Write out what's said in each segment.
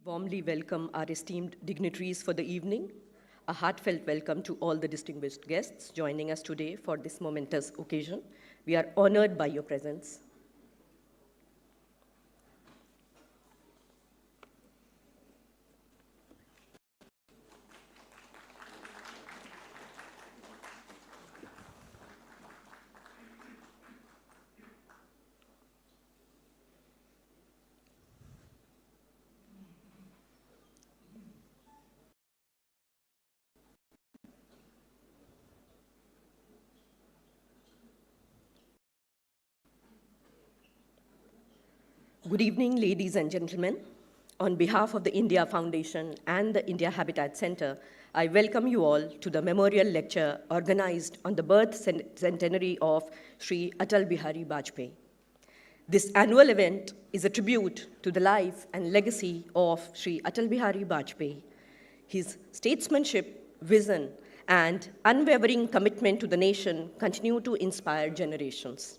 Warmly welcome our esteemed dignitaries for the evening. A heartfelt welcome to all the distinguished guests joining us today for this momentous occasion. We are honored by your presence. Good evening, ladies and gentlemen. On behalf of the India Foundation and the India Habitat Center, I welcome you all to the memorial lecture organized on the birth centenary of Sri Atal Bihari Vajpayee. This annual event is a tribute to the life and legacy of Sri Atal Bihari Vajpayee. His statesmanship, vision, and unwavering commitment to the nation continue to inspire generations.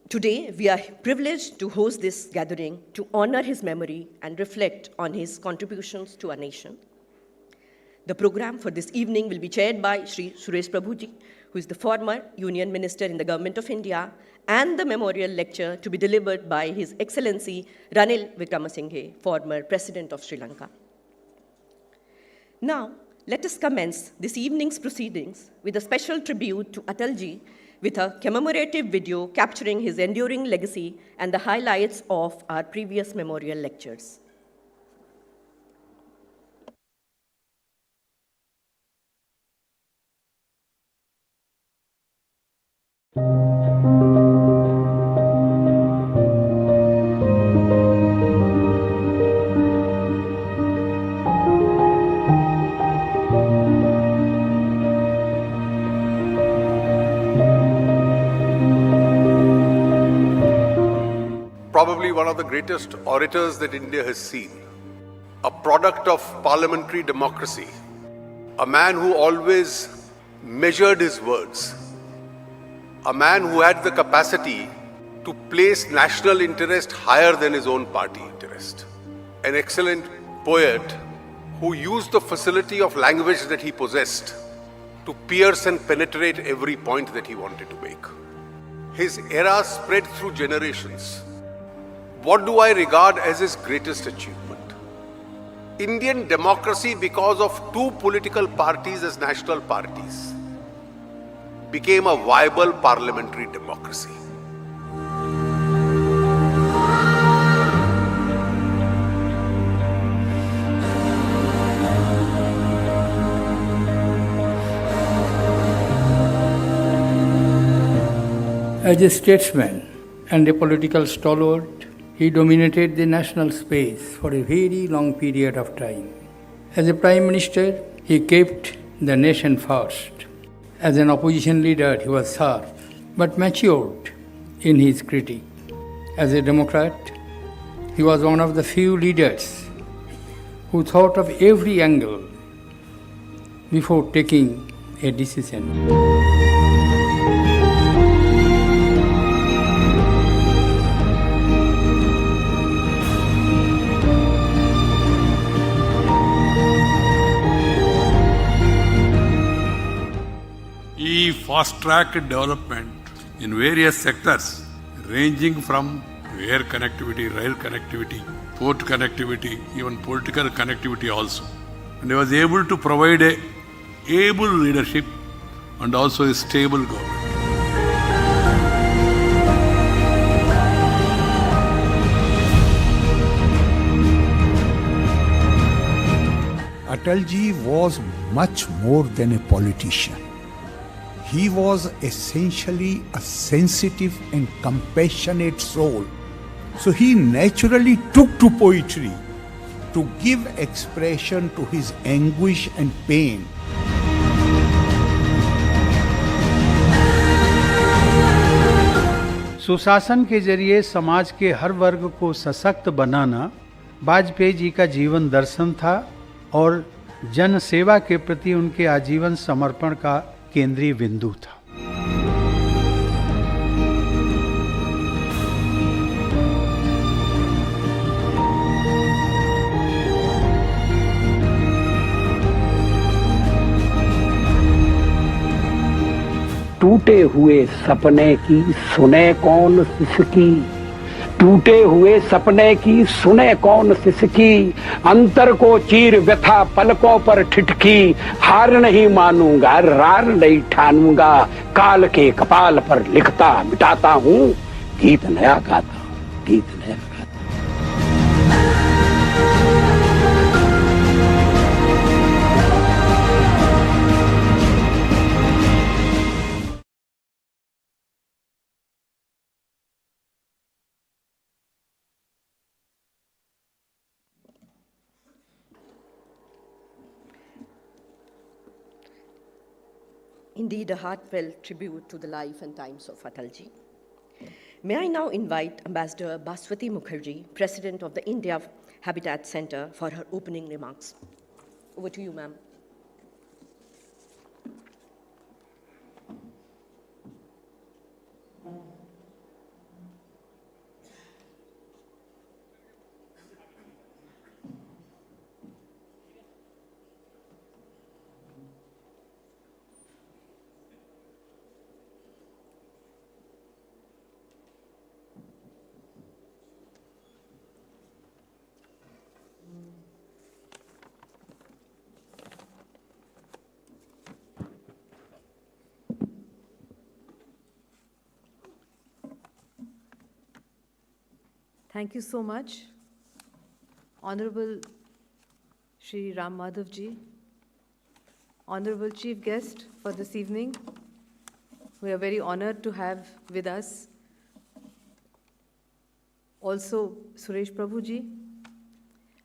Today, we are privileged to host this gathering to honor his memory and reflect on his contributions to our nation. The program for this evening will be chaired by Sri Suresh Prabhuji, who is the former Union Minister in the Government of India, and the memorial lecture to be delivered by His Excellency Ranil Wickramasinghe, former President of Sri Lanka. Now, let us commence this evening's proceedings with a special tribute to Atalji, with a commemorative video capturing his enduring legacy and the highlights of our previous memorial lectures. Probably one of the greatest orators that India has seen, a product of parliamentary democracy, a man who always measured his words, a man who had the capacity to place national interest higher than his own party interest, an excellent poet who used the facility of language that he possessed to pierce and penetrate every point that he wanted to make. His era spread through generations. What do I regard as his greatest achievement? Indian democracy, because of two political parties as national parties, became a viable parliamentary democracy. As a statesman and a political stalwart, he dominated the national space for a very long period of time. As a Prime Minister, he kept the nation first. As an opposition leader, he was sharp but matured in his critique. As a Democrat, he was one of the few leaders who thought of every angle before taking a decision. He fast-tracked development in various sectors, ranging from air connectivity, rail connectivity, port connectivity, even political connectivity also. And he was able to provide a able leadership and also a stable government. Atalji was much more than a politician. He was essentially a sensitive and compassionate soul. So he naturally took to poetry to give expression to his anguish and pain. सुशासन के जरिए समाज के हर वर्ग को सशक्त बनाना वाजपेयी जी का जीवन दर्शन था और जन सेवा के प्रति उनके आजीवन समर्पण का केंद्रीय बिंदु था। टूटे हुए सपने की सुने कौन सिसकी, टूटे हुए सपने की सुने कौन सिसकी, अंतर को चीर व्यथा पलकों पर ठिठकी, हार नहीं मानूंगा रार नहीं ठानूंगा, काल के कपाल पर लिखता मिटाता हूँ, गीत नया गाता हूँ, गीत नया गाता हूँ। Indeed, a heartfelt tribute to the life and times of Atalji. May I now invite Ambassador Baswati Mukherjee, President of the India Habitat Center, for her opening remarks. Over to you, ma'am. Thank you so much, Honorable Shri Ram Madhav ji, Honorable Chief Guest for this evening. We are very honored to have with us also Suresh Prabhu ji,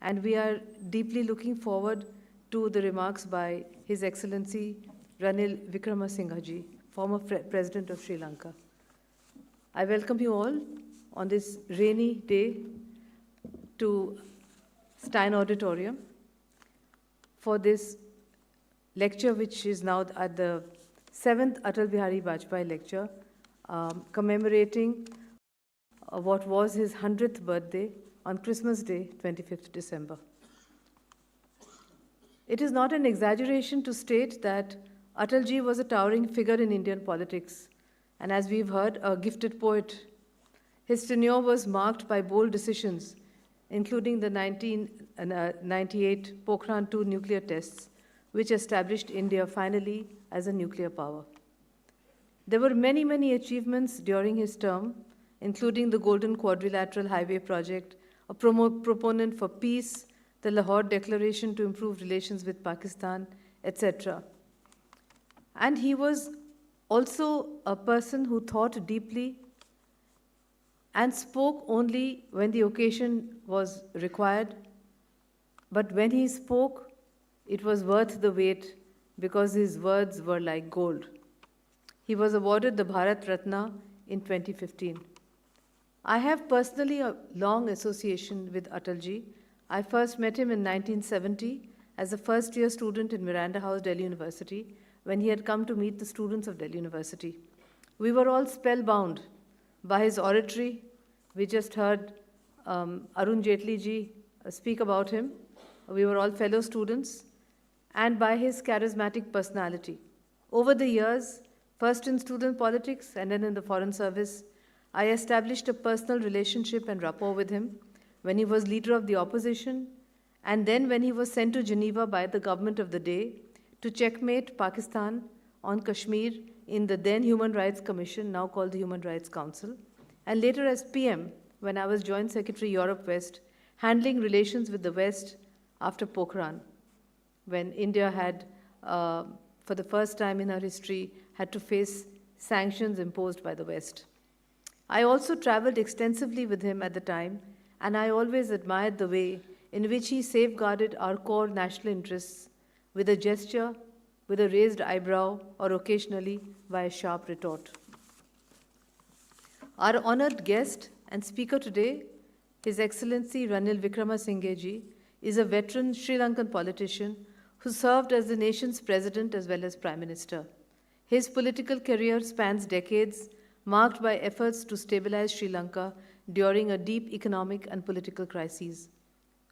and we are deeply looking forward to the remarks by His Excellency Ranil Wickremesinghe ji, former President of Sri Lanka. I welcome you all on this rainy day to Stein Auditorium for this lecture, which is now at the 7th Atal Bihari Vajpayee lecture, commemorating what was his 100th birthday on Christmas Day, 25th December. It is not an exaggeration to state that Atalji was a towering figure in Indian politics, and as we've heard, a gifted poet. His tenure was marked by bold decisions, including the 1998 Pokhran II nuclear tests, which established India finally as a nuclear power. There were many, many achievements during his term, including the Golden Quadrilateral Highway Project, a proponent for peace, the Lahore Declaration to improve relations with Pakistan, etc. And he was also a person who thought deeply and spoke only when the occasion was required. But when he spoke, it was worth the wait because his words were like gold. He was awarded the Bharat Ratna in 2015. I have personally a long association with Atalji. I first met him in 1970 as a first-year student in Miranda House, Delhi University, when he had come to meet the students of Delhi University. We were all spellbound by his oratory. We just heard Arun Jaitley ji speak about him. We were all fellow students, and by his charismatic personality. Over the years, first in student politics and then in the Foreign Service, I established a personal relationship and rapport with him when he was leader of the opposition, and then when he was sent to Geneva by the government of the day to checkmate Pakistan on Kashmir in the then Human Rights Commission, now called the Human Rights Council, and later as PM when I was Joint Secretary Europe West, handling relations with the West after Pokhran, when India had, for the first time in her history, had to face sanctions imposed by the West. I also traveled extensively with him at the time, and I always admired the way in which he safeguarded our core national interests with a gesture, with a raised eyebrow, or occasionally by a sharp retort. Our honored guest and speaker today, His Excellency Ranil Wickremesinghe ji, is a veteran Sri Lankan politician who served as the nation's president as well as prime minister. His political career spans decades, marked by efforts to stabilize Sri Lanka during a deep economic and political crises.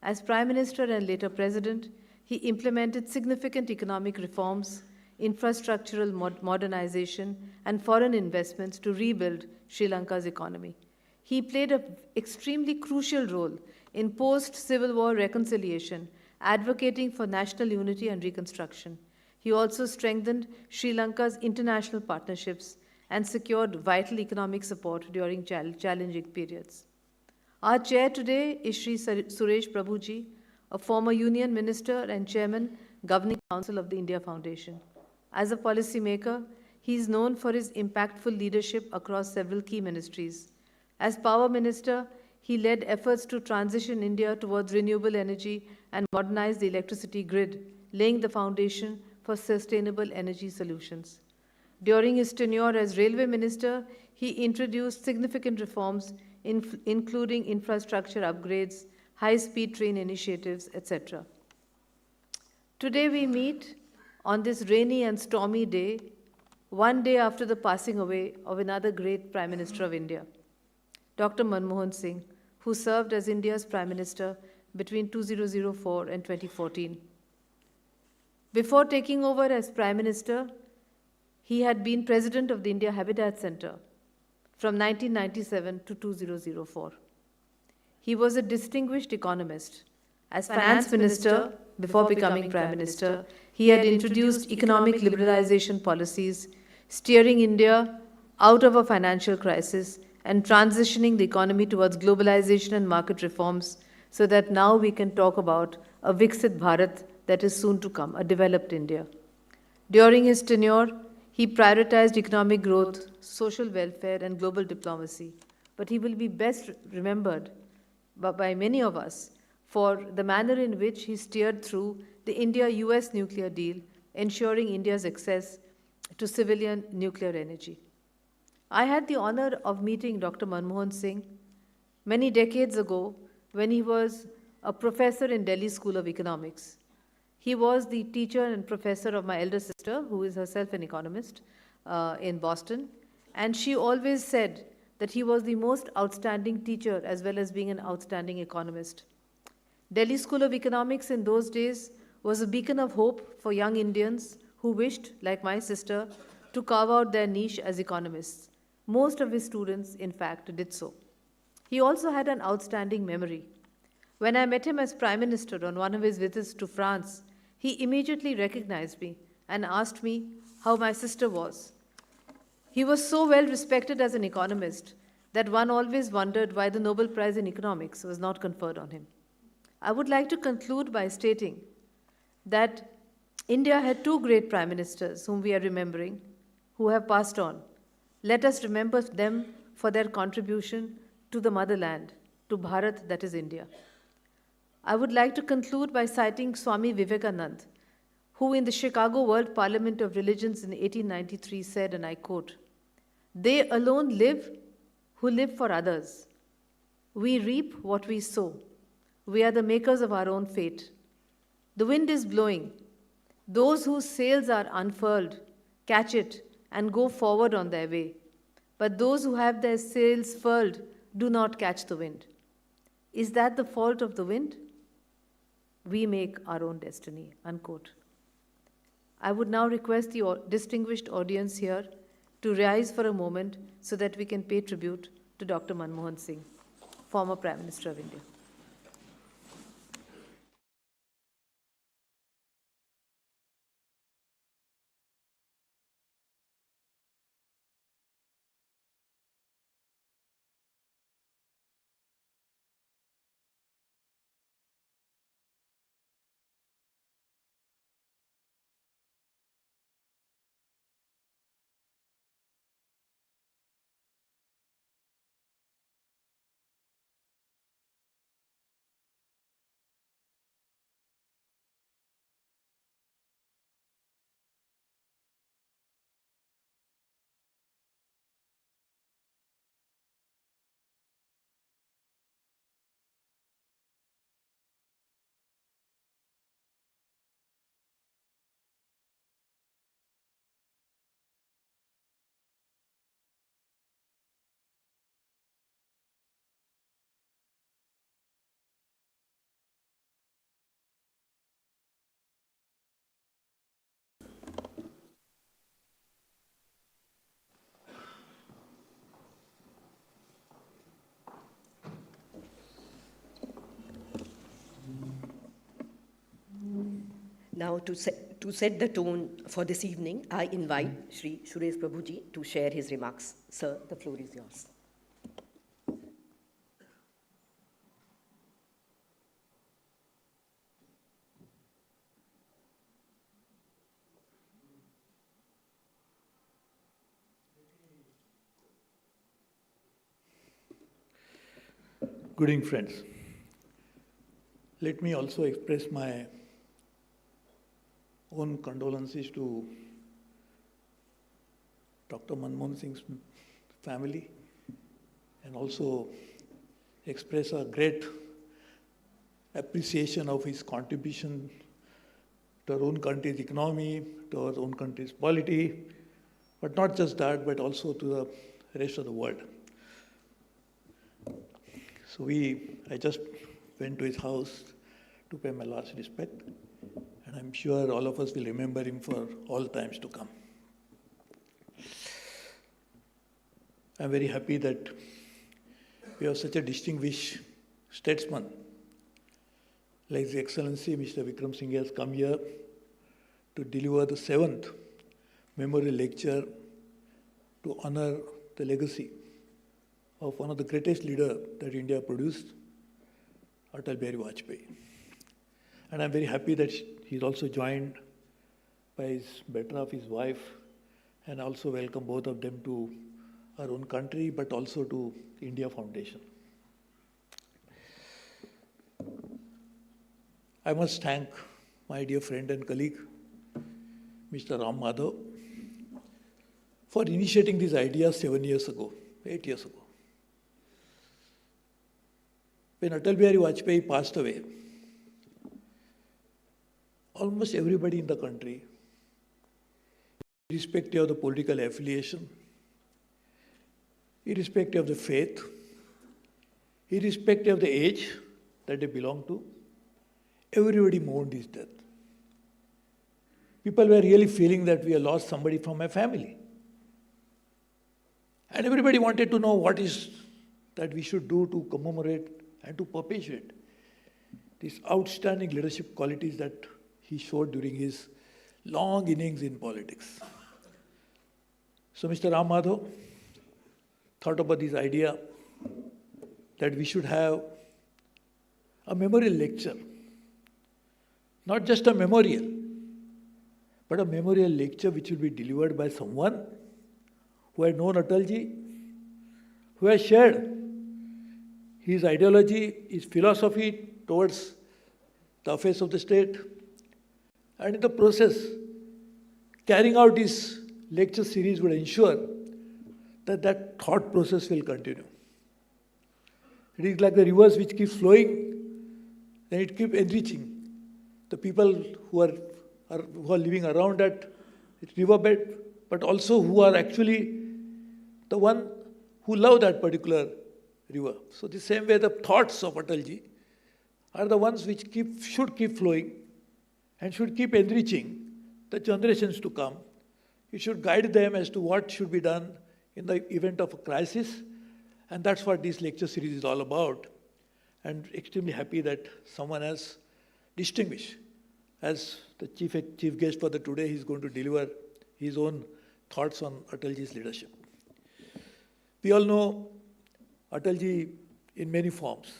As prime minister and later president, he implemented significant economic reforms, infrastructural modernization, and foreign investments to rebuild Sri Lanka's economy. He played an extremely crucial role in post-Civil War reconciliation, advocating for national unity and reconstruction. He also strengthened Sri Lanka's international partnerships and secured vital economic support during challenging periods. Our chair today is Sri Suresh Prabhuji, a former Union Minister and Chairman, Governing Council of the India Foundation. As a policymaker, he is known for his impactful leadership across several key ministries. As Power Minister, he led efforts to transition India towards renewable energy and modernize the electricity grid, laying the foundation for sustainable energy solutions. During his tenure as Railway Minister, he introduced significant reforms, including infrastructure upgrades, high-speed train initiatives, etc. Today we meet on this rainy and stormy day, one day after the passing away of another great Prime Minister of India, Dr. Manmohan Singh, who served as India's Prime Minister between 2004 and 2014. Before taking over as Prime Minister, he had been President of the India Habitat Centre from 1997 to 2004. He was a distinguished economist. As Finance Minister, before becoming Prime Minister, he had introduced economic liberalization policies, steering India out of a financial crisis and transitioning the economy towards globalization and market reforms so that now we can talk about a Viksit Bharat that is soon to come, a developed India. During his tenure, he prioritized economic growth, social welfare, and global diplomacy. But he will be best remembered by many of us for the manner in which he steered through the India-US nuclear deal, ensuring India's access to civilian nuclear energy. I had the honor of meeting Dr. Manmohan Singh many decades ago when he was a professor in Delhi School of Economics. He was the teacher and professor of my elder sister, who is herself an economist in Boston, and she always said that he was the most outstanding teacher as well as being an outstanding economist. Delhi School of Economics in those days was a beacon of hope for young Indians who wished, like my sister, to carve out their niche as economists. Most of his students, in fact, did so. He also had an outstanding memory. When I met him as Prime Minister on one of his visits to France, he immediately recognized me and asked me how my sister was. He was so well respected as an economist that one always wondered why the Nobel Prize in Economics was not conferred on him. I would like to conclude by stating that India had two great prime ministers whom we are remembering, who have passed on. Let us remember them for their contribution to the motherland, to Bharat, that is India. I would like to conclude by citing Swami Vivekananda, who in the Chicago World Parliament of Religions in 1893 said, and I quote, "They alone live who live for others. We reap what we sow. We are the makers of our own fate. The wind is blowing. Those whose sails are unfurled catch it and go forward on their way. But those who have their sails furled do not catch the wind. Is that the fault of the wind? We make our own destiny." Unquote. I would now request the distinguished audience here to rise for a moment so that we can pay tribute to Dr. Manmohan Singh, former Prime Minister of India. Now, to set the tone for this evening, I invite Shri Suresh Prabhuji to share his remarks. Sir, the floor is yours. Good evening, friends. Let me also express my own condolences to Dr. Manmohan Singh's family and also express a great appreciation of his contribution to our own country's economy, to our own country's polity, but not just that, but also to the rest of the world. So I just went to his house to pay my last respect, and I'm sure all of us will remember him for all times to come. I'm very happy that we have such a distinguished statesman like His Excellency Mr. Vikram Singh has come here to deliver the 7th memorial lecture to honor the legacy of one of the greatest leaders that India produced, Atal Bihari Vajpayee. And I'm very happy that he's also joined by his better half, his wife, and also welcome both of them to our own country, but also to India Foundation. I must thank my dear friend and colleague, Mr. Ram Madhav, for initiating this idea 8 years ago. When Atal Bihari Vajpayee passed away, almost everybody in the country, irrespective of the political affiliation, irrespective of the faith, irrespective of the age that they belong to, everybody mourned his death. People were really feeling that we have lost somebody from my family. And everybody wanted to know what is that we should do to commemorate and to perpetuate these outstanding leadership qualities that he showed during his long innings in politics. So Mr. Ram Madhav thought about this idea that we should have a memorial lecture. Not just a memorial, but a memorial lecture which will be delivered by someone who had known Atalji, who has shared his ideology, his philosophy towards the affairs of the state, and in the process, carrying out this lecture series would ensure that that thought process will continue. It is like the rivers which keeps flowing, then it keeps enriching the people who are living around that riverbed, but also who are actually the one who love that particular river. So the same way the thoughts of Atalji are the ones which should keep flowing and should keep enriching the generations to come. It should guide them as to what should be done in the event of a crisis, and that's what this lecture series is all about. And extremely happy that someone as distinguished as the chief guest for the today, he's going to deliver his own thoughts on Atalji's leadership. We all know Atalji in many forms.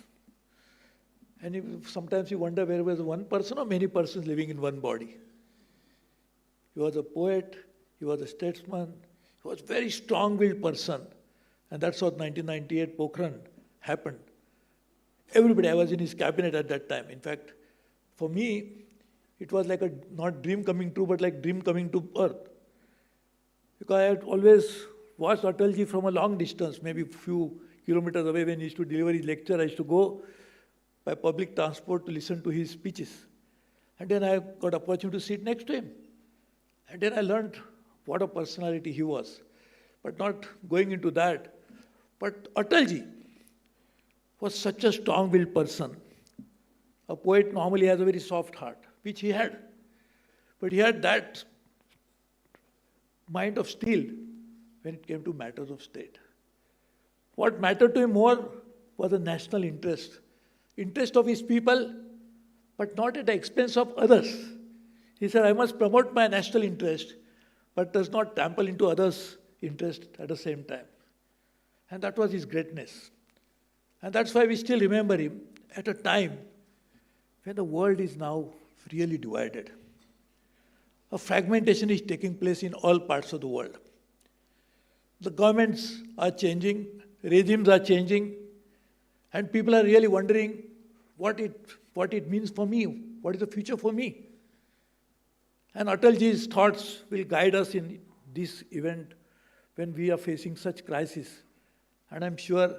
And sometimes you wonder where was one person or many persons living in one body. He was a poet, he was a statesman, he was a very strong-willed person. And that's what 1998 Pokhran happened. Everybody, I was in his cabinet at that time. In fact, for me, it was like a not dream coming true, but like dream coming to earth. Because I had always watched Atalji from a long distance, maybe a few kilometers away. When he used to deliver his lecture, I used to go by public transport to listen to his speeches. And then I got opportunity to sit next to him. And then I learned what a personality he was. But not going into that. But Atalji was such a strong-willed person. A poet normally has a very soft heart, which he had. But he had that mind of steel when it came to matters of state. What mattered to him more was the national interest of his people, but not at the expense of others. He said, I must promote my national interest, but does not trample into others' interest at the same time. And that was his greatness. And that's why we still remember him at a time when the world is now really divided. A fragmentation is taking place in all parts of the world. The governments are changing, regimes are changing, and people are really wondering what it means for me, what is the future for me. And Atalji's thoughts will guide us in this event when we are facing such crisis. And I'm sure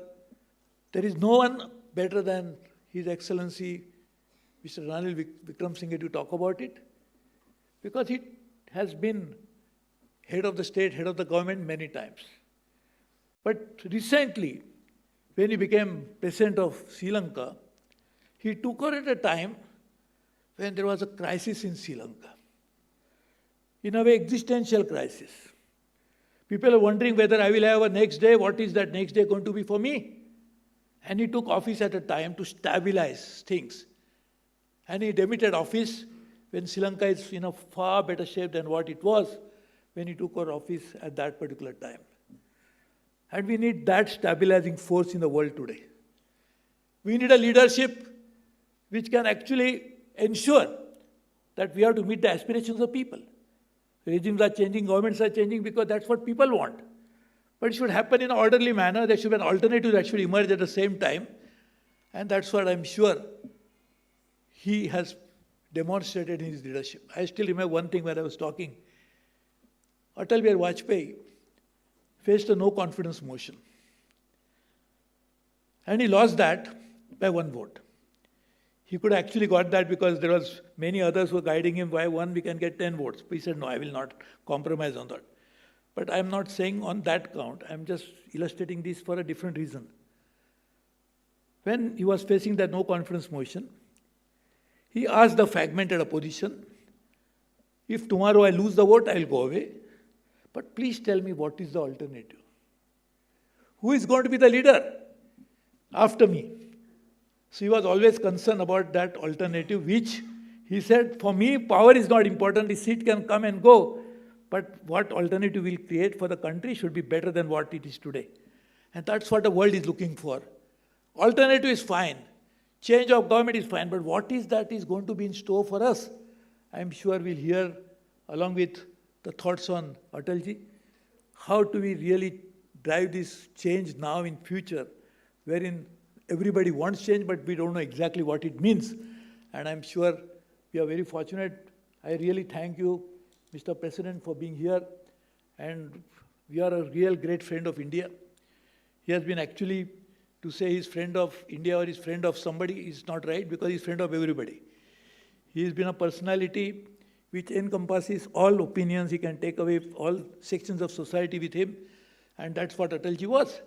there is no one better than His Excellency Mr. Ranil Wickremesinghe to talk about it, because he has been head of the state, head of the government many times. But recently, when he became president of Sri Lanka, he took over at a time when there was a crisis in Sri Lanka. In a way, existential crisis. People are wondering whether I will have a next day, what is that next day going to be for me? And he took office at a time to stabilize things. And he demitted office when Sri Lanka is in a far better shape than what it was when he took over office at that particular time. And we need that stabilizing force in the world today. We need a leadership which can actually ensure that we have to meet the aspirations of people. Regimes are changing, governments are changing because that's what people want. But it should happen in an orderly manner. There should be an alternative that should emerge at the same time. And that's what I'm sure he has demonstrated in his leadership. I still remember one thing when I was talking. Atal Vajpayee faced a no-confidence motion. And he lost that by 1 vote. He could actually got that because there was many others who were guiding him, why one we can get 10 votes. But he said, no, I will not compromise on that. But I'm not saying on that count. I'm just illustrating this for a different reason. When he was facing that no-confidence motion, he asked the fragmented opposition, if tomorrow I lose the vote, I'll go away. But please tell me what is the alternative. Who is going to be the leader after me? So he was always concerned about that alternative, which he said, for me, power is not important. The seat can come and go. But what alternative we'll create for the country should be better than what it is today. And that's what the world is looking for. Alternative is fine. Change of government is fine. But what is that is going to be in store for us? I'm sure we'll hear, along with the thoughts on Atalji, how do we really drive this change now in future, wherein everybody wants change, but we don't know exactly what it means. And I'm sure we are very fortunate. I really thank you, Mr. President, for being here. And we are a real great friend of India. He has been actually, to say he's friend of India or he's friend of somebody is not right, because he's friend of everybody. He has been a personality which encompasses all opinions. He can take away all sections of society with him. And that's what Atalji was.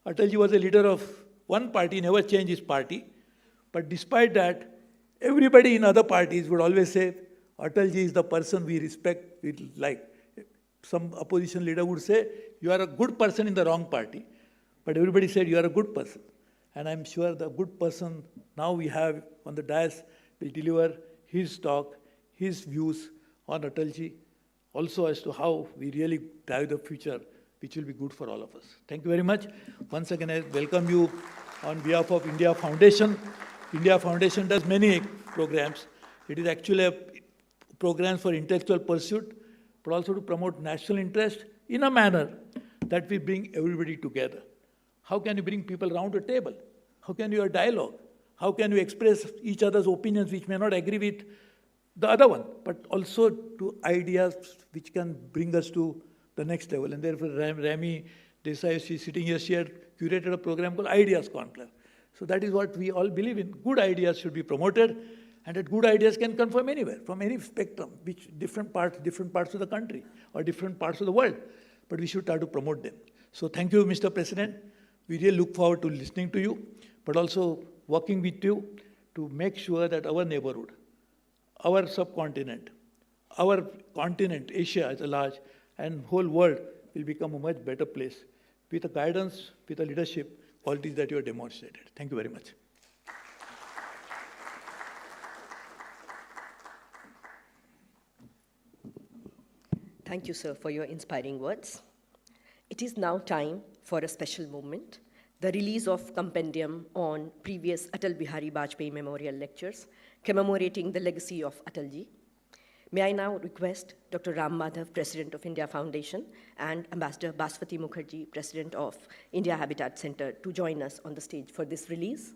Atalji was a leader of one party, never changed his party. But despite that, everybody in other parties would always say, Atalji is the person we respect, we like. Some opposition leader would say, you are a good person in the wrong party. But everybody said, you are a good person. And I'm sure the good person now we have on the dais will deliver his talk, his views on Atalji, also as to how we really drive the future, which will be good for all of us. Thank you very much. Once again, I welcome you on behalf of India Foundation. India Foundation does many programs. It is actually a program for intellectual pursuit, but also to promote national interest in a manner that we bring everybody together. How can you bring people around a table? How can you have dialogue? How can you express each other's opinions which may not agree with the other one, but also to ideas which can bring us to the next level. And therefore, Rami Desai, she's sitting here, she had curated a program called Ideas Conclave. So that is what we all believe in. Good ideas should be promoted, and that good ideas can come from anywhere, from any spectrum, which different parts of the country or different parts of the world. But we should try to promote them. So thank you, Mr. President. We really look forward to listening to you, but also working with you to make sure that our neighborhood, our subcontinent, our continent, Asia as a large, and whole world will become a much better place with the guidance, with the leadership qualities that you have demonstrated. Thank you very much. Thank you, sir, for your inspiring words. It is now time for a special moment, the release of compendium on previous Atal Bihari Vajpayee Memorial Lectures commemorating the legacy of Atalji. May I now request Dr. Ram Madhav, President of India Foundation, and Ambassador Baswati Mukherjee, President of India Habitat Center, to join us on the stage for this release.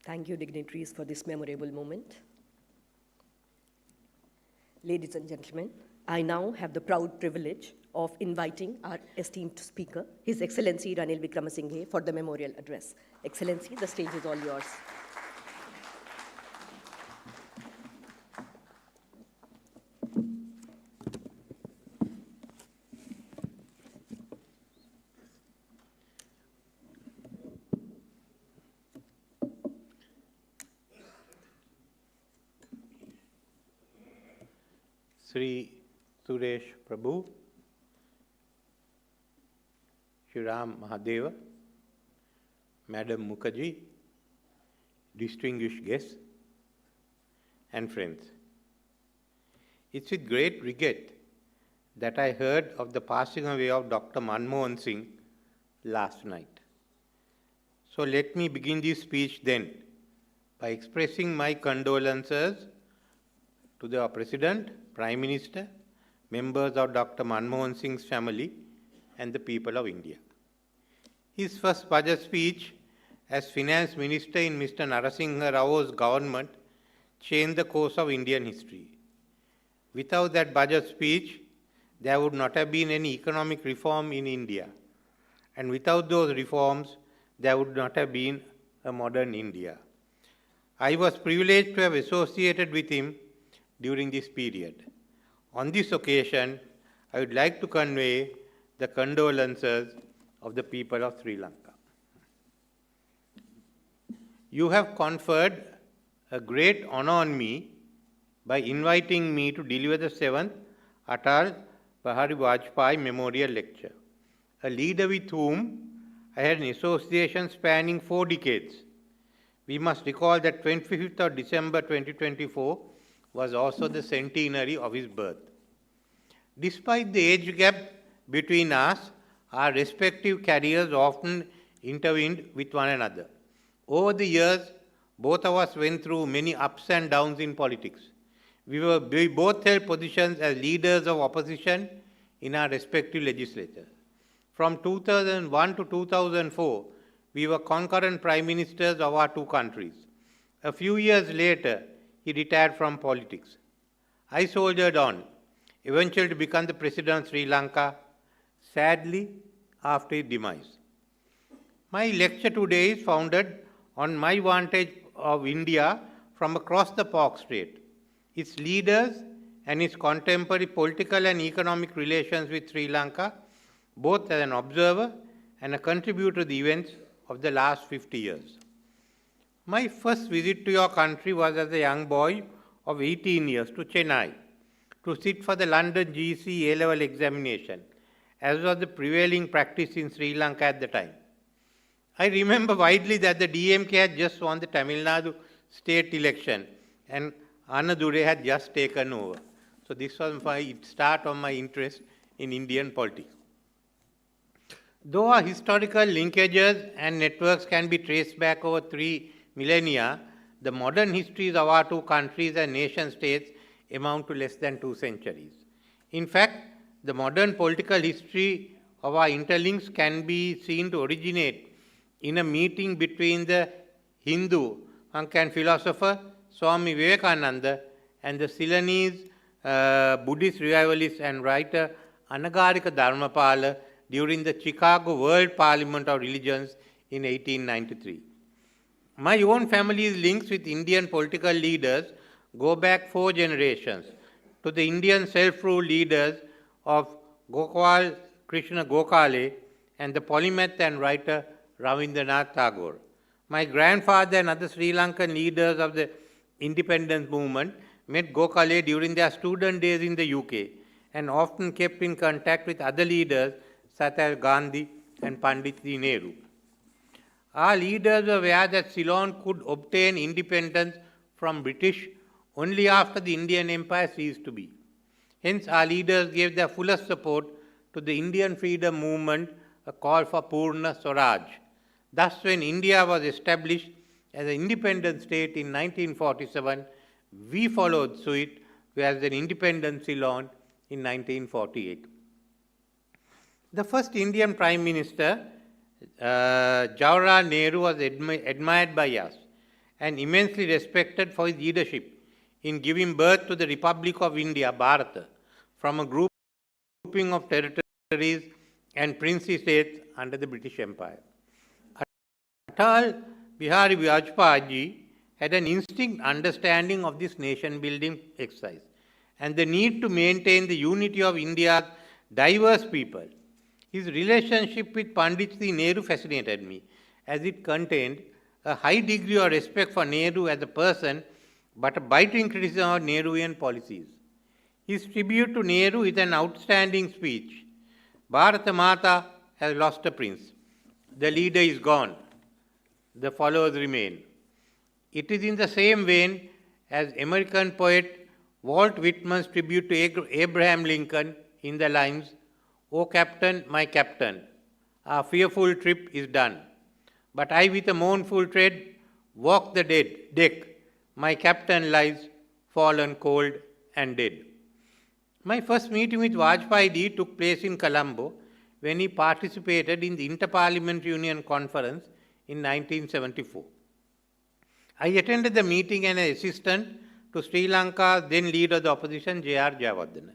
Thank you, dignitaries, for this memorable moment. Ladies and gentlemen, I now have the proud privilege of inviting our esteemed speaker, His Excellency Ranil Wickramasinghe, for the memorial address. Excellency, the stage is all yours. Sri Suresh Prabhu, Shri Ram Mahadeva, Madam Mukherjee, distinguished guests and friends. It's with great regret that I heard of the passing away of Dr. Manmohan Singh last night. So let me begin this speech then by expressing my condolences to the President, Prime Minister, members of Dr. Manmohan Singh's family, and the people of India. His first budget speech as Finance Minister in Mr. Narasingha Rao's government changed the course of Indian history. Without that budget speech, there would not have been any economic reform in India. And without those reforms, there would not have been a modern India. I was privileged to have associated with him during this period. On this occasion, I would like to convey the condolences of the people of Sri Lanka. You have conferred a great honor on me by inviting me to deliver the 7th Atal Bihari Vajpayee Memorial Lecture, a leader with whom I had an association spanning 4 decades. We must recall that 25th of December 2024 was also the centenary of his birth. Despite the age gap between us, our respective careers often intervened with one another. Over the years, both of us went through many ups and downs in politics. We both held positions as leaders of opposition in our respective legislatures. From 2001 to 2004, we were concurrent prime ministers of our 2 countries. A few years later, he retired from politics. I soldiered on, eventually to become the president of Sri Lanka, sadly, after his demise. My lecture today is founded on my vantage of India from across the Park Strait, its leaders and its contemporary political and economic relations with Sri Lanka, both as an observer and a contributor to the events of the last 50 years. My first visit to your country was as a young boy of 18 years to Chennai to sit for the London GC A-level examination, as was the prevailing practice in Sri Lanka at the time. I remember widely that the DMK had just won the Tamil Nadu state election and Anna Dure had just taken over. So this was my start of my interest in Indian politics. Though our historical linkages and networks can be traced back over 3 millennia, the modern histories of our two countries and nation states amount to less than 2 centuries. In fact, the modern political history of our interlinks can be seen to originate in a meeting between the Hindu monk and philosopher Swami Vivekananda and the Ceylonese Buddhist revivalist and writer Anagarika Dharmapala during the Chicago World Parliament of Religions in 1893. My own family's links with Indian political leaders go back 4 generations to the Indian self-rule leaders of Gopal Krishna Gokhale and the polymath and writer Rabindranath Tagore. My grandfather and other Sri Lankan leaders of the independence movement met Gokhale during their student days in the UK and often kept in contact with other leaders such as Gandhi and Pandit Nehru. Our leaders were aware that Ceylon could obtain independence from British only after the Indian Empire ceased to be. Hence, our leaders gave their fullest support to the Indian freedom movement, a call for Purna Swaraj. Thus, when India was established as an independent state in 1947, we followed suit as an independent Ceylon in 1948. The first Indian Prime Minister, Jawaharlal Nehru, was admired by us and immensely respected for his leadership in giving birth to the Republic of India, Bharata, from a grouping of territories and princely states under the British Empire. Atal Bihari Vajpayee had an instinct understanding of this nation-building exercise and the need to maintain the unity of India's diverse people. His relationship with Pandit Nehru fascinated me, as it contained a high degree of respect for Nehru as a person, but a biting criticism of Nehruvian policies. His tribute to Nehru is an outstanding speech. Bharata Mata has lost a prince. The leader is gone. The followers remain. It is in the same vein as American poet Walt Whitman's tribute to Abraham Lincoln in the lines, "O Captain, my Captain, our fearful trip is done. But I with a mournful tread walk the deck. My Captain lies fallen cold and dead." My first meeting with Vajpayee took place in Colombo when he participated in the Inter-Parliamentary Union Conference in 1974. I attended the meeting as an assistant to Sri Lanka's then leader of the opposition, J.R. Jayawardena.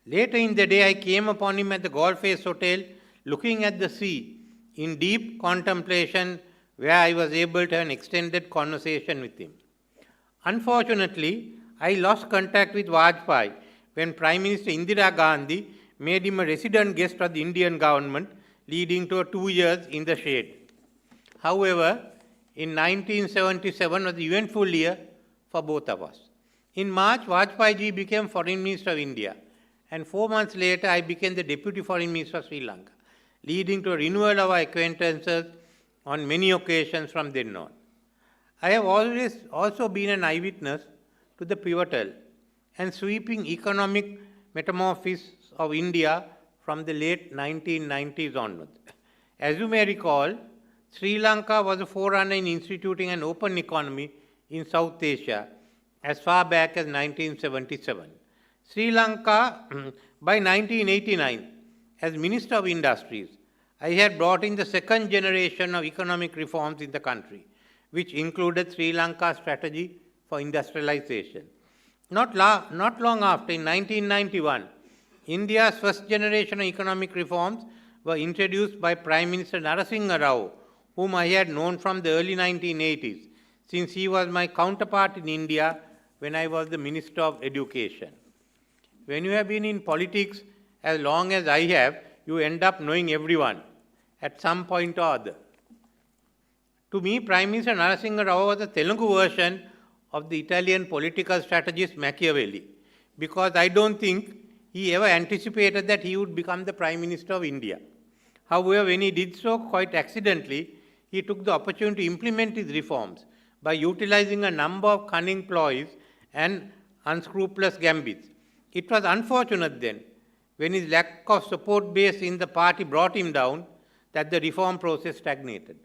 Later in the day, I came upon him at the Golf Face Hotel, looking at the sea in deep contemplation, where I was able to have an extended conversation with him. Unfortunately, I lost contact with Vajpayee when Prime Minister Indira Gandhi made him a resident guest of the Indian government, leading to 2 years in the shade. However, in 1977 was the eventful year for both of us. In March, Vajpayee became Foreign Minister of India, and 4 months later, I became the Deputy Foreign Minister of Sri Lanka, leading to a renewal of our acquaintances on many occasions from then on. I have always also been an eyewitness to the pivotal and sweeping economic metamorphosis of India from the late 1990s onwards. As you may recall, Sri Lanka was a forerunner in instituting an open economy in South Asia as far back as 1977. Sri Lanka, by 1989, as Minister of Industries, I had brought in the second generation of economic reforms in the country, which included Sri Lanka's strategy for industrialization. Not long after, in 1991, India's first generation of economic reforms were introduced by Prime Minister Narasimha Rao, whom I had known from the early 1980s, since he was my counterpart in India when I was the Minister of Education. When you have been in politics as long as I have, you end up knowing everyone at some point or other. To me, Prime Minister Narasimha Rao was the Telugu version of the Italian political strategist Machiavelli, because I don't think he ever anticipated that he would become the Prime Minister of India. However, when he did so, quite accidentally, he took the opportunity to implement his reforms by utilizing a number of cunning ploys and unscrupulous gambits. It was unfortunate then when his lack of support base in the party brought him down, that the reform process stagnated.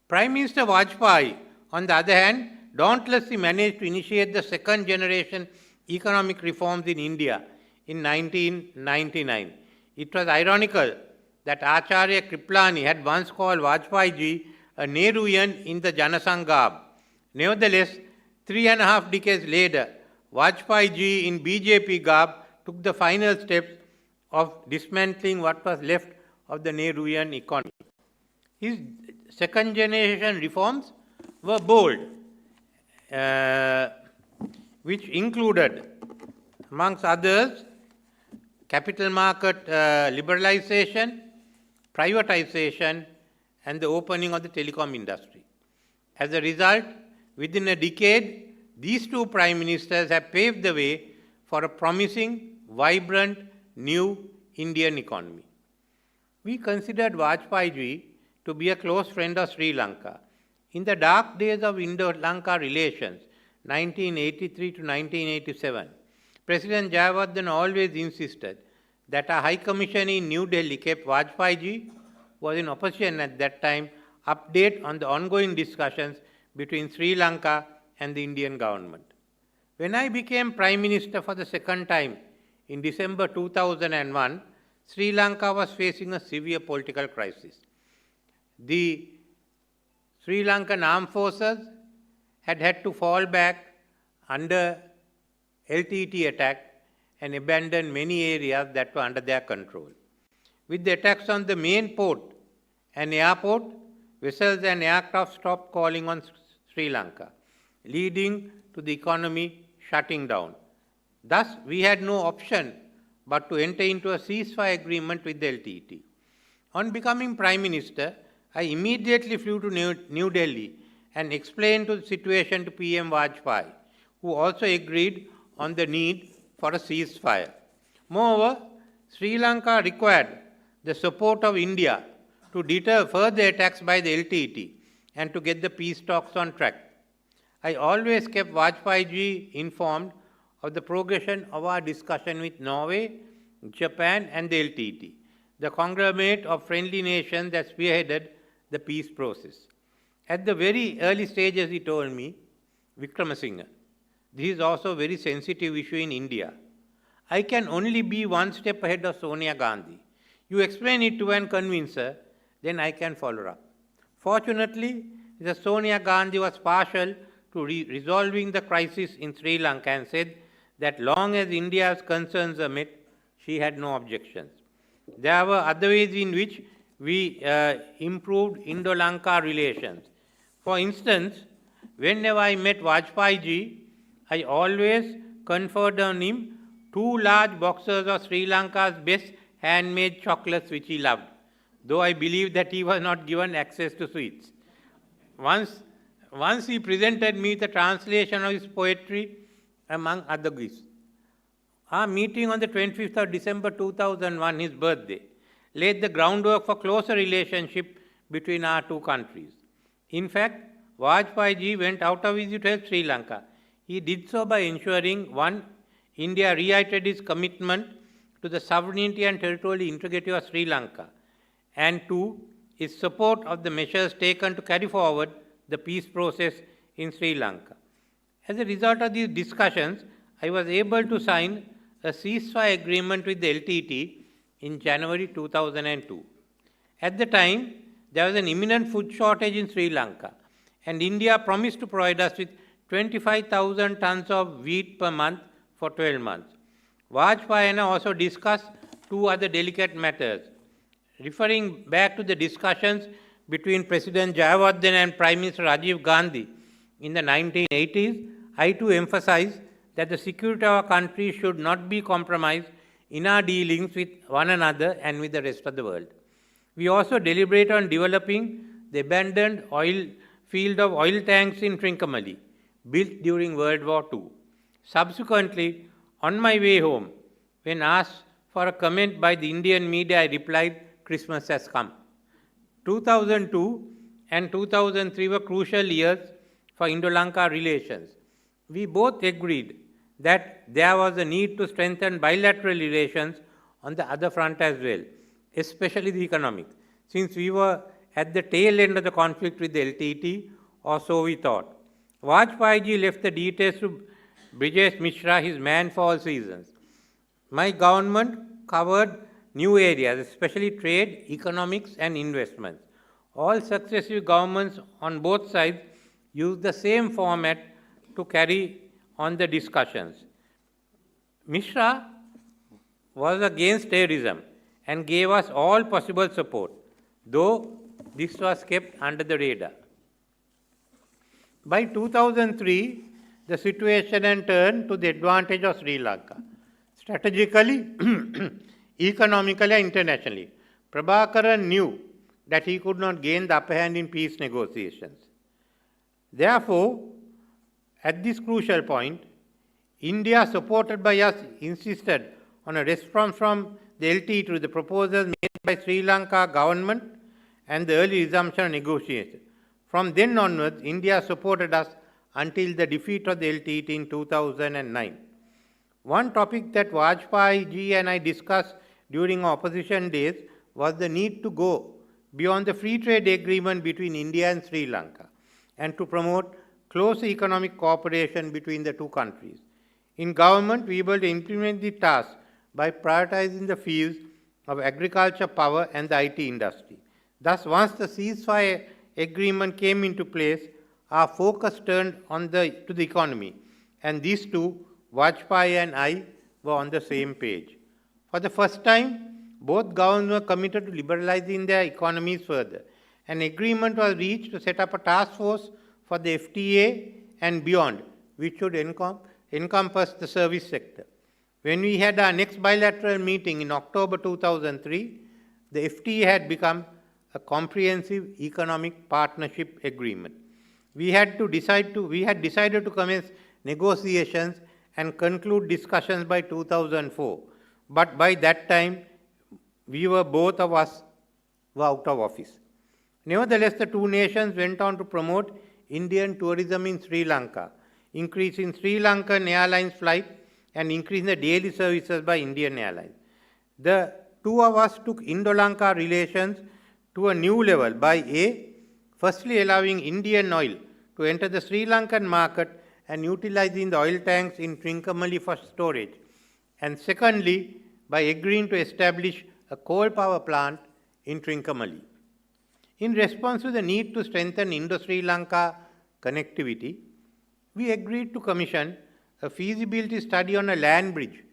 Prime Minister Vajpayee, on the other hand, dauntlessly managed to initiate the second generation economic reforms in India in 1999. It was ironical that Acharya Kriplani had once called Vajpayee ji a Nehruian in the Janasangh garb. Nevertheless, 3.5 decades later, Vajpayee ji in BJP garb took the final steps of dismantling what was left of the Nehruian economy. His second generation reforms were bold, which included, amongst others, capital market liberalization, privatization, and the opening of the telecom industry. As a result, within a decade, these two prime ministers have paved the way for a promising, vibrant, new Indian economy. We considered Vajpayee ji to be a close friend of Sri Lanka. In the dark days of Indo-Lanka relations, 1983 to 1987, President Jayawardena always insisted that a High Commission in New Delhi, kept Vajpayee ji, was in opposition at that time, update on the ongoing discussions between Sri Lanka and the Indian government. When I became Prime Minister for the second time in December 2001, Sri Lanka was facing a severe political crisis. The Sri Lankan armed forces had to fall back under LTT attack and abandon many areas that were under their control. With the attacks on the main port and airport, vessels and aircraft stopped calling on Sri Lanka, leading to the economy shutting down. Thus, we had no option but to enter into a ceasefire agreement with the LTT. On becoming Prime Minister, I immediately flew to New Delhi and explained the situation to PM Vajpayee, who also agreed on the need for a ceasefire. Moreover, Sri Lanka required the support of India to deter further attacks by the LTT and to get the peace talks on track. I always kept Vajpayee ji informed of the progression of our discussion with Norway, Japan, and the LTT, the conglomerate of friendly nations that spearheaded the peace process. At the very early stages, he told me, Vikramasinghe, this is also a very sensitive issue in India. I can only be one step ahead of Sonia Gandhi. You explain it to her and convince her, then I can follow up. Fortunately, Mrs. Sonia Gandhi was partial to resolving the crisis in Sri Lanka and said that long as India's concerns are met, she had no objections. There were other ways in which we improved Indo-Lanka relations. For instance, whenever I met Vajpayee ji, I always conferred on him 2 large boxes of Sri Lanka's best handmade chocolates which he loved, though I believe that he was not given access to sweets. Once he presented me the translation of his poetry, among other gifts. Our meeting on the 25th of December 2001, his birthday, laid the groundwork for closer relationship between our two countries. In fact, Vajpayee ji went out of his way to help Sri Lanka. He did so by ensuring, 1, India reiterated its commitment to the sovereignty and territorial integrity of Sri Lanka, and 2, its support of the measures taken to carry forward the peace process in Sri Lanka. As a result of these discussions, I was able to sign a ceasefire agreement with the LTT in January 2002. At the time, there was an imminent food shortage in Sri Lanka, and India promised to provide us with 25,000 tons of wheat per month for 12 months. Vajpayee and I also discussed 2 other delicate matters. Referring back to the discussions between President Jayawardena and Prime Minister Rajiv Gandhi in the 1980s, I too emphasized that the security of our country should not be compromised in our dealings with one another and with the rest of the world. We also deliberated on developing the abandoned oil field of oil tanks in Trincomalee, built during World War II. Subsequently, on my way home, when asked for a comment by the Indian media, I replied, Christmas has come. 2002 and 2003 were crucial years for Indo-Lanka relations. We both agreed that there was a need to strengthen bilateral relations on the other front as well, especially the economic, since we were at the tail end of the conflict with the LTT, or so we thought. Vajpayee ji left the details to Brijesh Mishra, his man for all seasons. My government covered new areas, especially trade, economics, and investments. All successive governments on both sides used the same format to carry on the discussions. Mishra was against terrorism and gave us all possible support, though this was kept under the radar. By 2003, the situation had turned to the advantage of Sri Lanka, strategically, economically, and internationally. Prabhakaran knew that he could not gain the upper hand in peace negotiations. Therefore, at this crucial point, India, supported by us, insisted on a response from the LT to the proposals made by Sri Lanka government and the early resumption of negotiations. From then onwards, India supported us until the defeat of the LTT in 2009. One topic that Vajpayee ji and I discussed during our opposition days was the need to go beyond the free trade agreement between India and Sri Lanka and to promote close economic cooperation between the two countries. In government, we were able to implement the task by prioritizing the fields of agriculture, power, and the IT industry. Thus, once the ceasefire agreement came into place, our focus turned to the economy, and these two, Vajpayee and I, were on the same page. For the first time, both governments were committed to liberalizing their economies further. An agreement was reached to set up a task force for the FTA and beyond, which should encompass the service sector. When we had our next bilateral meeting in October 2003, the FTA had become a comprehensive economic partnership agreement. We had decided to commence negotiations and conclude discussions by 2004. But by that time, both of us were out of office. Nevertheless, the two nations went on to promote Indian tourism in Sri Lanka, increasing Sri Lankan Airlines flights and increasing the daily services by Indian Airlines. The two of us took Indo-Lanka relations to a new level by firstly allowing Indian oil to enter the Sri Lankan market and utilizing the oil tanks in Trincomalee for storage, and secondly, by agreeing to establish a coal power plant in Trincomalee. In response to the need to strengthen Indo-Sri Lanka connectivity, we agreed to commission a feasibility study on a land bridge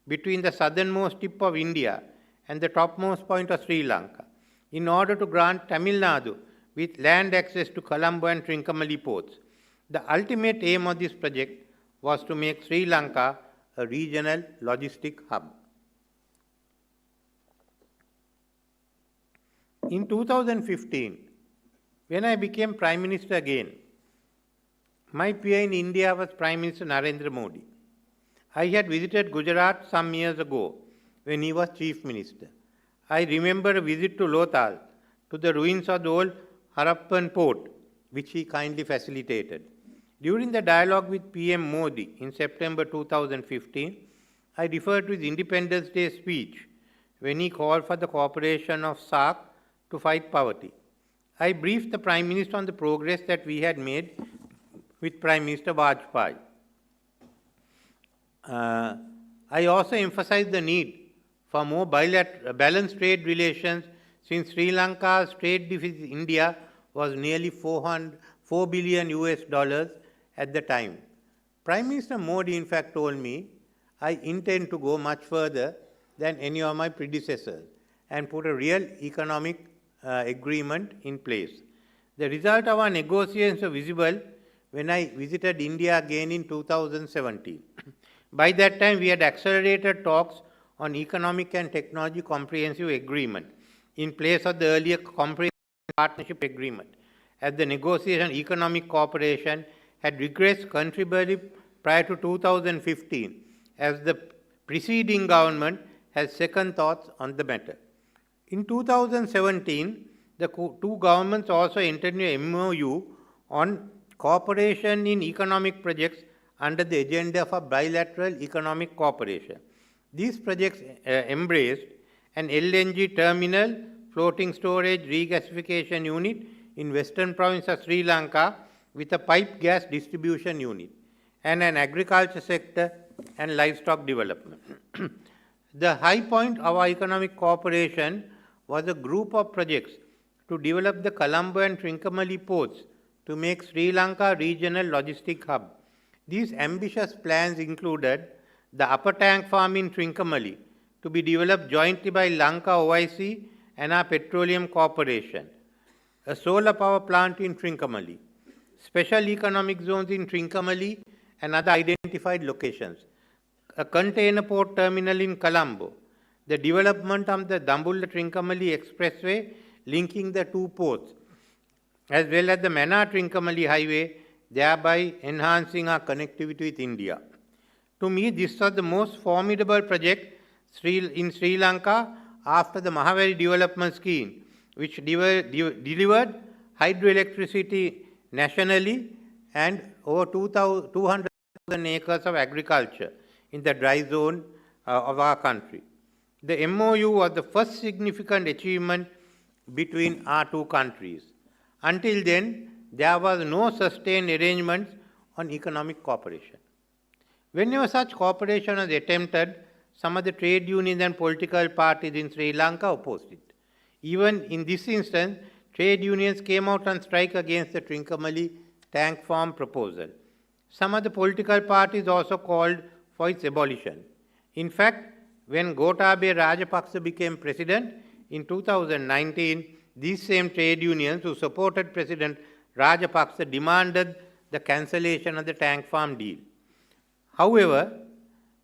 between the southernmost tip of India and the topmost point of Sri Lanka, in order to grant Tamil Nadu with land access to Colombo and Trincomalee ports. The ultimate aim of this project was to make Sri Lanka a regional logistic hub. In 2015, when I became Prime Minister again, my peer in India was Prime Minister Narendra Modi. I had visited Gujarat some years ago when he was Chief Minister. I remember a visit to Lothal, to the ruins of the old Harappan port, which he kindly facilitated. During the dialogue with PM Modi in September 2015, I referred to his Independence Day speech when he called for the cooperation of SAARC to fight poverty. I briefed the Prime Minister on the progress that we had made with Prime Minister Vajpayee. I also emphasized the need for more balanced trade relations, since Sri Lanka's trade deficit with India was nearly $4 billion at the time. Prime Minister Modi, in fact, told me, I intend to go much further than any of my predecessors and put a real economic agreement in place. The result of our negotiations was visible when I visited India again in 2017. By that time, we had accelerated talks on economic and technology comprehensive agreement in place of the earlier comprehensive partnership agreement, as the negotiation economic cooperation had regressed considerably prior to 2015, as the preceding government had second thoughts on the matter. In 2017, the two governments also entered into a MOU on cooperation in economic projects under the agenda for bilateral economic cooperation. These projects embraced an LNG terminal, floating storage regasification unit in western province of Sri Lanka with a pipe gas distribution unit, and an agriculture sector and livestock development. The high point of our economic cooperation was a group of projects to develop the Colombo and Trincomalee ports to make Sri Lanka regional logistic hub. These ambitious plans included the upper tank farm in Trincomalee to be developed jointly by Lanka OIC and our Petroleum Corporation, a solar power plant in Trincomalee, special economic zones in Trincomalee and other identified locations, a container port terminal in Colombo, the development of the Dambulla-Trincomalee Expressway linking the two ports, as well as the Mannar-Trincomalee Highway, thereby enhancing our connectivity with India. To me, this was the most formidable project in Sri Lanka after the Mahaveri Development Scheme, which delivered hydroelectricity nationally and over 200,000 acres of agriculture in the dry zone of our country. The MOU was the first significant achievement between our two countries. Until then, there was no sustained arrangements on economic cooperation. Whenever such cooperation was attempted, some of the trade unions and political parties in Sri Lanka opposed it. Even in this instance, trade unions came out on strike against the Trincomalee tank farm proposal. Some of the political parties also called for its abolition. In fact, when Gotabaya Rajapaksa became president in 2019, these same trade unions who supported President Rajapaksa demanded the cancellation of the tank farm deal. However,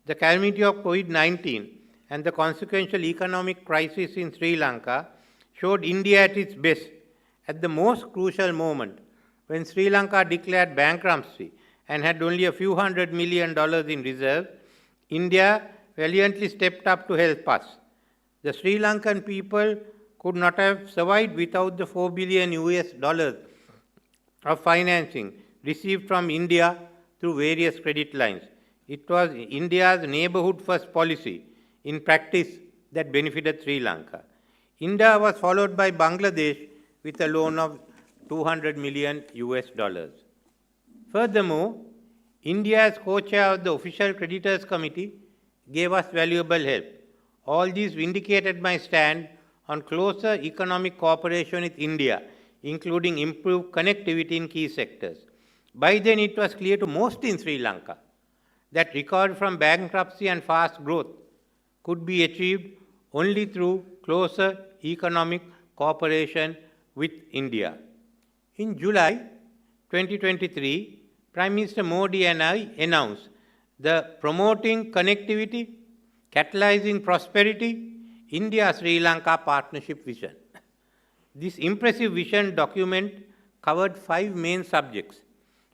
the calamity of COVID-19 and the consequential economic crisis in Sri Lanka showed India at its best at the most crucial moment when Sri Lanka declared bankruptcy and had only a few $100 million in reserve. India valiantly stepped up to help us. The Sri Lankan people could not have survived without the $4 billion of financing received from India through various credit lines. It was India's neighborhood first policy in practice that benefited Sri Lanka. India was followed by Bangladesh with a loan of $200 million. Furthermore, India as co-chair of the Official Creditors Committee gave us valuable help. All these vindicated my stand on closer economic cooperation with India, including improved connectivity in key sectors. By then it was clear to most in Sri Lanka that recovery from bankruptcy and fast growth could be achieved only through closer economic cooperation with India. In July 2023, Prime Minister Modi and I announced the Promoting Connectivity, Catalyzing Prosperity, India-Sri Lanka Partnership Vision. This impressive vision document covered 5 main subjects: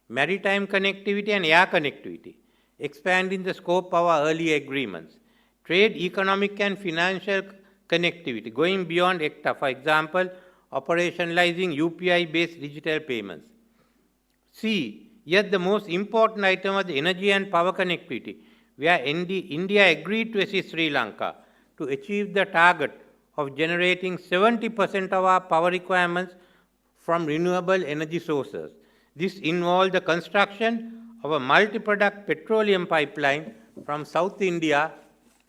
maritime connectivity and air connectivity, expanding the scope of our earlier agreements; trade, economic and financial connectivity, going beyond ECTA, for example, operationalizing UPI-based digital payments. C, yet the most important item was energy and power connectivity, where India agreed to assist Sri Lanka to achieve the target of generating 70% of our power requirements from renewable energy sources. This involved the construction of a multi-product petroleum pipeline from South India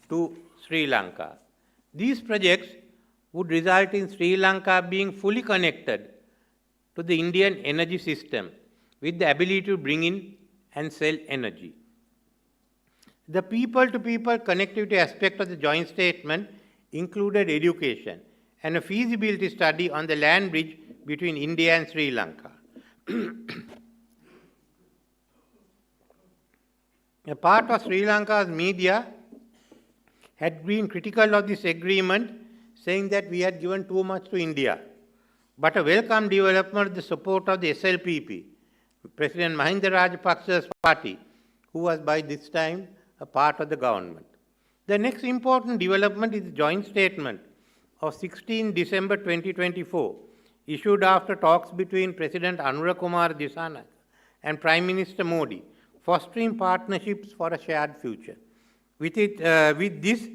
to Sri Lanka. These projects would result in Sri Lanka being fully connected to the Indian energy system with the ability to bring in and sell energy. The people-to-people connectivity aspect of the joint statement included education and a feasibility study on the land bridge between India and Sri Lanka. A part of Sri Lanka's media had been critical of this agreement, saying that we had given too much to India. But a welcome development of the support of the SLPP, President Mahinda Rajapaksa's party, who was by this time a part of the government. The next important development is the joint statement of 16 December 2024, issued after talks between President Anura Kumar Dissanayake and Prime Minister Modi, fostering partnerships for a shared future. With this,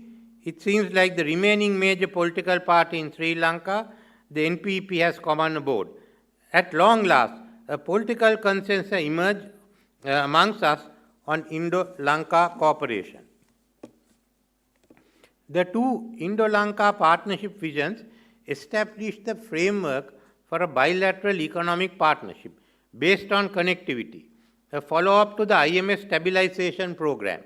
it seems like the remaining major political party in Sri Lanka, the NPP, has come on board. At long last, a political consensus emerged amongst us on Indo-Lanka cooperation. The two Indo-Lanka partnership visions established the framework for a bilateral economic partnership based on connectivity, a follow-up to the IMF stabilization program.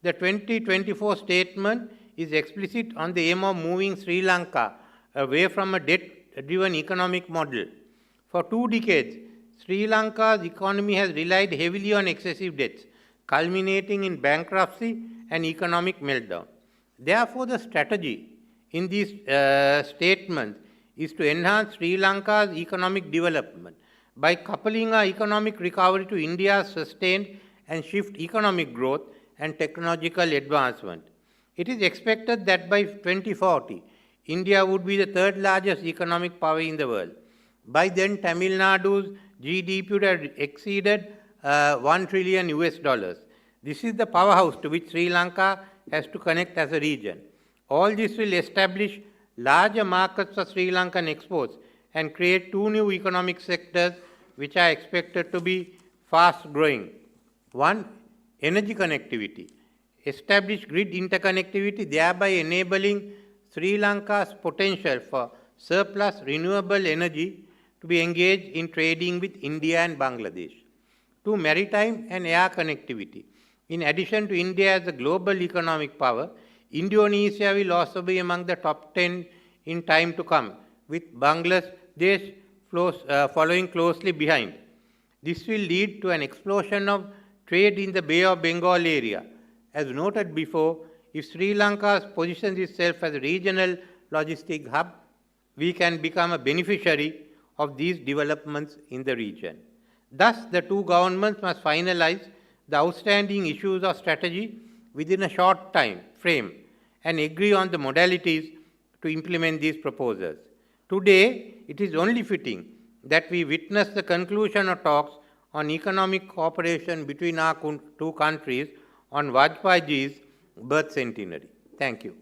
The 2024 statement is explicit on the aim of moving Sri Lanka away from a debt-driven economic model. For 2 decades, Sri Lanka's economy has relied heavily on excessive debts, culminating in bankruptcy and economic meltdown. Therefore, the strategy in these statements is to enhance Sri Lanka's economic development by coupling our economic recovery to India's sustained and shift economic growth and technological advancement. It is expected that by 2040, India would be the third largest economic power in the world. By then, Tamil Nadu's GDP would have exceeded $1 trillion. This is the powerhouse to which Sri Lanka has to connect as a region. All this will establish larger markets for Sri Lankan exports and create 2 new economic sectors which are expected to be fast growing. One, energy connectivity. Establish grid interconnectivity, thereby enabling Sri Lanka's potential for surplus renewable energy to be engaged in trading with India and Bangladesh. 2, maritime and air connectivity. In addition to India as a global economic power, Indonesia will also be among the top 10 in time to come, with Bangladesh following closely behind. This will lead to an explosion of trade in the Bay of Bengal area. As noted before, if Sri Lanka positions itself as a regional logistic hub, we can become a beneficiary of these developments in the region. Thus, the two governments must finalize the outstanding issues of strategy within a short time frame and agree on the modalities to implement these proposals. Today, it is only fitting that we witness the conclusion of talks on economic cooperation between our two countries on Vajpayee's birth centenary. Thank you.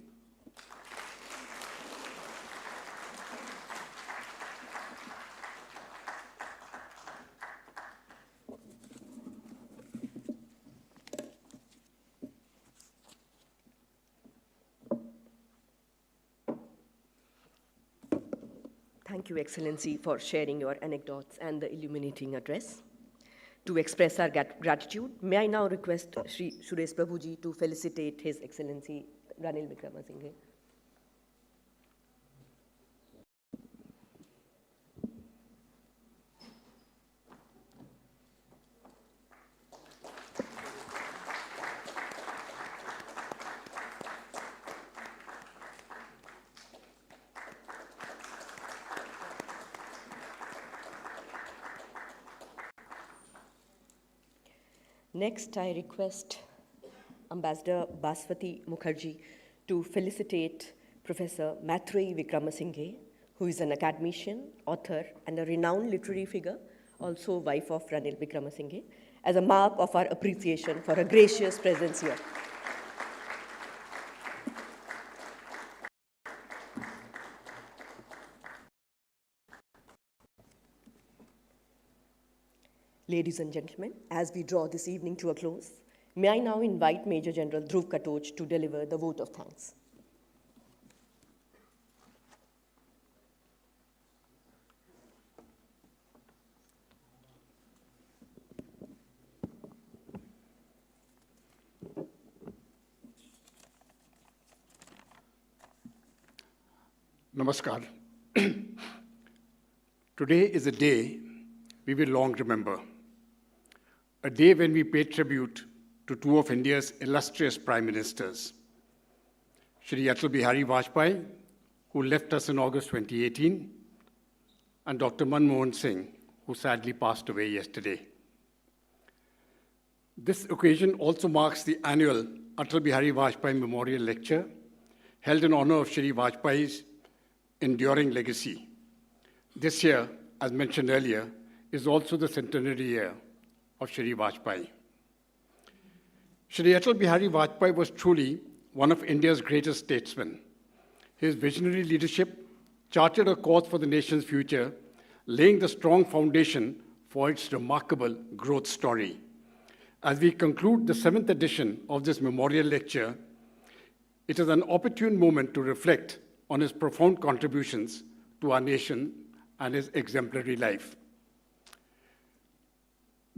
Thank you, Excellency, for sharing your anecdotes and the illuminating address. To express our gratitude, may I now request Shri Suresh Prabhuji to felicitate His Excellency Ranil Wickramasinghe. Next, I request Ambassador Baswati Mukherjee to felicitate Professor Maitreyi Wickramasinghe, who is an academician, author, and a renowned literary figure, also wife of Ranil Wickramasinghe, as a mark of our appreciation for her gracious presence here. Ladies and gentlemen, as we draw this evening to a close, may I now invite Major General Dhruv Katoch to deliver the vote of thanks. Namaskar. Today is a day we will long remember. A day when we pay tribute to two of India's illustrious prime ministers, Shri Atal Bihari Vajpayee, who left us in August 2018, and Dr. Manmohan Singh, who sadly passed away yesterday. This occasion also marks the annual Atal Bihari Vajpayee Memorial Lecture, held in honor of Shri Vajpayee's enduring legacy. This year, as mentioned earlier, is also the centenary year of Shri Vajpayee. Shri Atal Bihari Vajpayee was truly one of India's greatest statesmen. His visionary leadership charted a course for the nation's future, laying the strong foundation for its remarkable growth story. As we conclude the 7th edition of this memorial lecture, it is an opportune moment to reflect on his profound contributions to our nation and his exemplary life.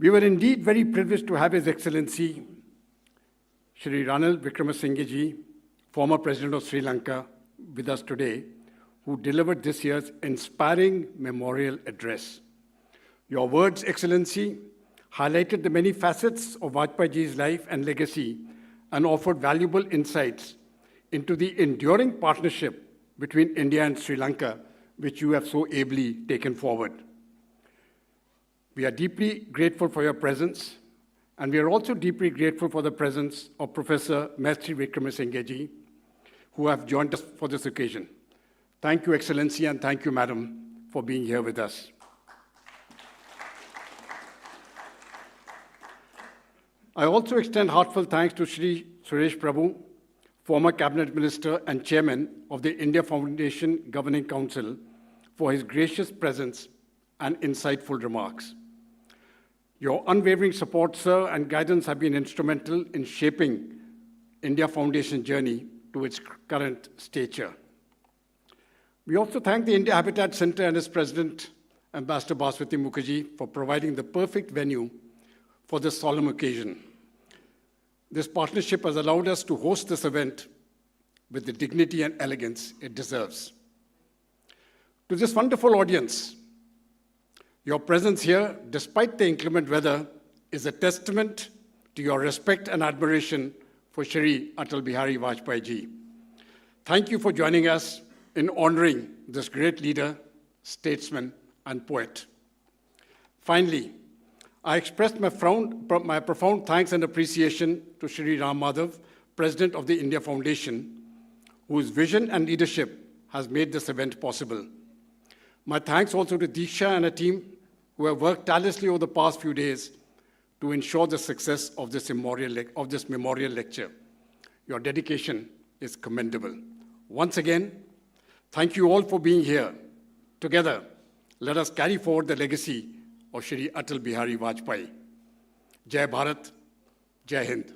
We were indeed very privileged to have His Excellency Shri Ranil Wickremesinghe, former President of Sri Lanka, with us today, who delivered this year's inspiring memorial address. Your words, Excellency, highlighted the many facets of Vajpayeeji's life and legacy and offered valuable insights into the enduring partnership between India and Sri Lanka, which you have so ably taken forward. We are deeply grateful for your presence, and we are also deeply grateful for the presence of Professor Maitri Wickremesinghe, who have joined us for this occasion. Thank you, Excellency, and thank you, Madam, for being here with us. I also extend heartfelt thanks to Shri Suresh Prabhu, former Cabinet Minister and Chairman of the India Foundation Governing Council, for his gracious presence and insightful remarks. Your unwavering support, sir, and guidance have been instrumental in shaping India Foundation journey to its current stature. We also thank the India Habitat Center and its President, Ambassador Baswati Mukherjee, for providing the perfect venue for this solemn occasion. This partnership has allowed us to host this event with the dignity and elegance it deserves. To this wonderful audience, your presence here, despite the inclement weather, is a testament to your respect and admiration for Shri Atal Bihari Vajpayee ji. Thank you for joining us in honoring this great leader, statesman, and poet. Finally, I express my profound thanks and appreciation to Shri Ram Madhav, President of the India Foundation, whose vision and leadership has made this event possible. My thanks also to Diksha and her team, who have worked tirelessly over the past few days to ensure the success of this memorial lecture. Your dedication is commendable. Once again, thank you all for being here. Together, let us carry forward the legacy of Shri Atal Bihari Vajpayee. Jai Bharat, Jai Hind.